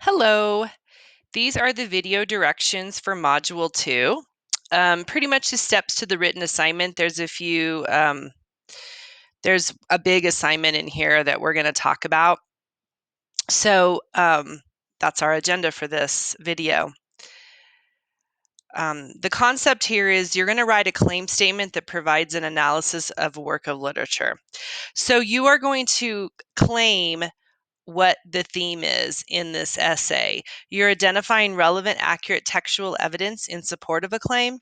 Hello, these are the video directions for Module 2. Pretty much the steps to the written assignment. There's a big assignment in here that we're going to talk about. So that's our agenda for this video. The concept here is you're going to write a claim statement that provides an analysis of a work of literature. So you are going to claim what the theme is in this essay. You're identifying relevant, accurate textual evidence in support of a claim.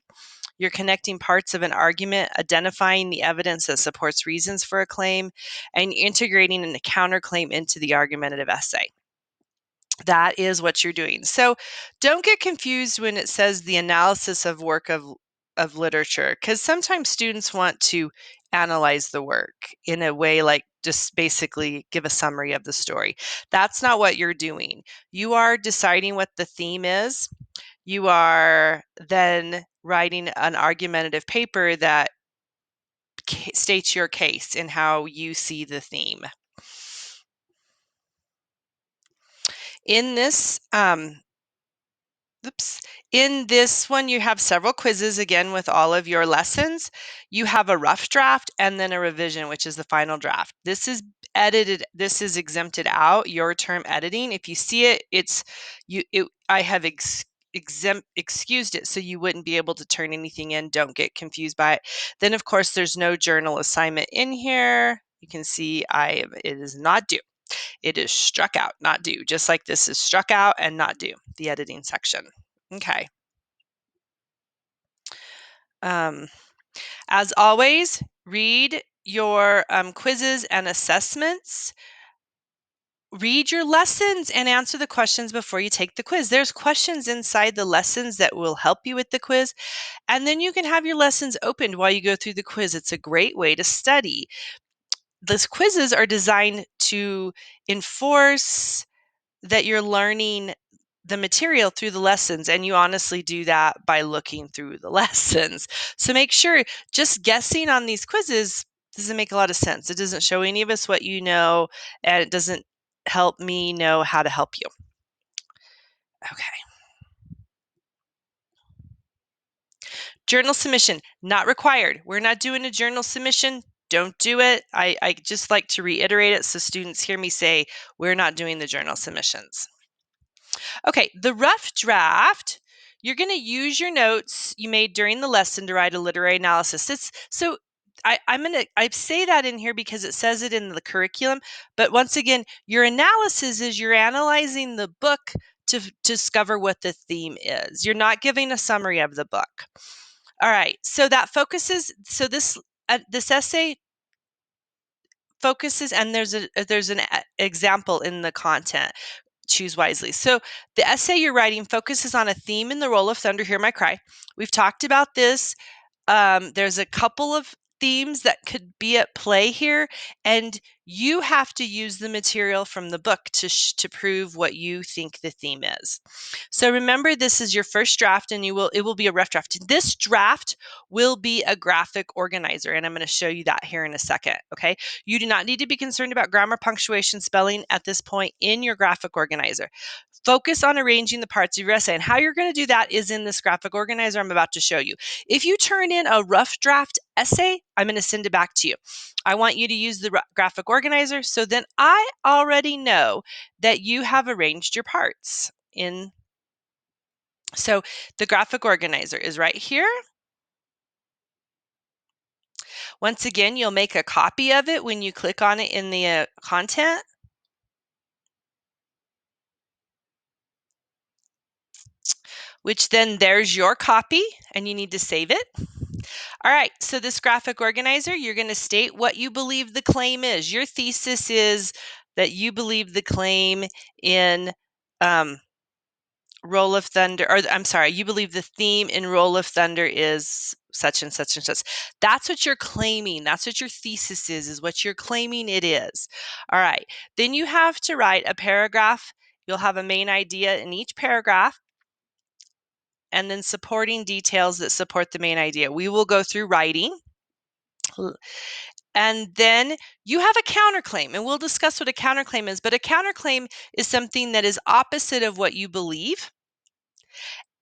You're connecting parts of an argument, identifying the evidence that supports reasons for a claim, and integrating a counterclaim into the argumentative essay. That is what you're doing. So don't get confused when it says the analysis of work of literature, because sometimes students want to analyze the work in a way like just basically give a summary of the story. That's not what you're doing. You are deciding what the theme is. You are then writing an argumentative paper that states your case and how you see the theme. In this In this one, you have several quizzes again with all of your lessons. You have a rough draft and then a revision, which is the final draft. This is edited. This is exempted out. Your term editing. If you see it, I have excused it so you wouldn't be able to turn anything in. Don't get confused by it. Then, of course, there's no journal assignment in here. You can see it is not due. It is struck out, not due, just like this is struck out and not due, the editing section. Okay. As always, read your quizzes and assessments. Read your lessons and answer the questions before you take the quiz. There's questions inside the lessons that will help you with the quiz. And then you can have your lessons opened while you go through the quiz. It's a great way to study. These quizzes are designed to enforce that you're learning the material through the lessons, and you honestly do that by looking through the lessons. So make sure just guessing on these quizzes doesn't make a lot of sense. It doesn't show any of us what you know, and it doesn't help me know how to help you. Okay. Journal submission, not required. We're not doing a journal submission. Don't do it. I just like to reiterate it so students hear me say we're not doing the journal submissions. Okay, the rough draft, you're going to use your notes you made during the lesson to write a literary analysis. I say that in here because it says it in the curriculum, but once again, your analysis is you're analyzing the book to discover what the theme is. You're not giving a summary of the book. All right, so that focuses, so this essay focuses, and there's an example in the content. Choose wisely. So the essay you're writing focuses on a theme in the role of thunder, hear my cry. We've talked about this. There's a couple of themes that could be at play here, and you have to use the material from the book to prove what you think the theme is. So remember, this is your first draft, and it will be a rough draft. This draft will be a graphic organizer, and I'm going to show you that here in a second. Okay, you do not need to be concerned about grammar, punctuation, spelling at this point in your graphic organizer. Focus on arranging the parts of your essay, and how you're going to do that is in this graphic organizer I'm about to show you. If you turn in a rough draft essay, I'm going to send it back to you. I want you to use the graphic organizer, so then I already know that you have arranged your parts in. So the graphic organizer is right here. Once again, you'll make a copy of it when you click on it in the content. Which then there's your copy, and you need to save it. All right, so this graphic organizer, you're going to state what you believe the claim is. Your thesis is that you believe the claim in Roll of Thunder, or I'm sorry, you believe the theme in Roll of Thunder is such and such and such. That's what you're claiming. That's what your thesis is what you're claiming it is. All right, then you have to write a paragraph. You'll have a main idea in each paragraph, and then supporting details that support the main idea. We will go through writing. And then you have a counterclaim, and we'll discuss what a counterclaim is. But a counterclaim is something that is opposite of what you believe.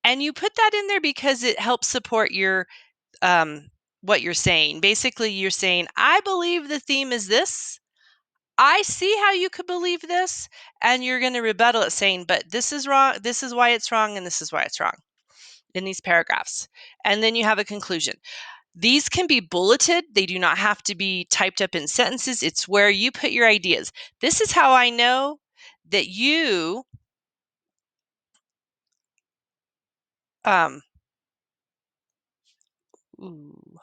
And you put that in there because it helps support your what you're saying. Basically, you're saying, I believe the theme is this. I see how you could believe this. And you're going to rebuttal it saying, but this is wrong. This is why it's wrong. And this is why it's wrong in these paragraphs. And then you have a conclusion. These can be bulleted. They do not have to be typed up in sentences. It's where you put your ideas. This is how I know that you um, ooh,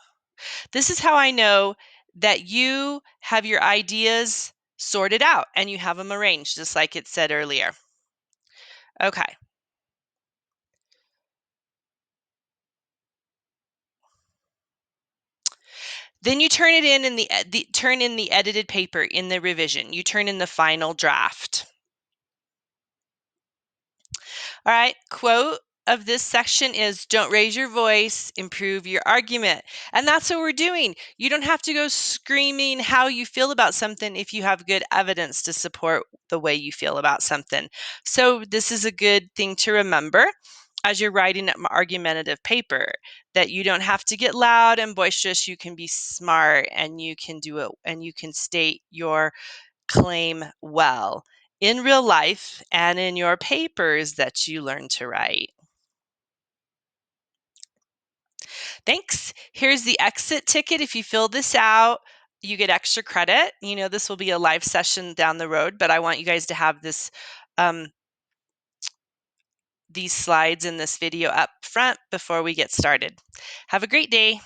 this is how I know that you have your ideas sorted out and you have them arranged, just like it said earlier. Okay. Then you turn it in turn in the edited paper in the revision. You turn in the final draft. All right, quote of this section is, don't raise your voice, improve your argument. And that's what we're doing. You don't have to go screaming how you feel about something if you have good evidence to support the way you feel about something. So this is a good thing to remember as you're writing an argumentative paper, that you don't have to get loud and boisterous. You can be smart and you can do it and you can state your claim well in real life and in your papers that you learn to write. Thanks. Here's the exit ticket. If you fill this out, you get extra credit. You know, this will be a live session down the road, but I want you guys to have this these slides in this video up front before we get started. Have a great day.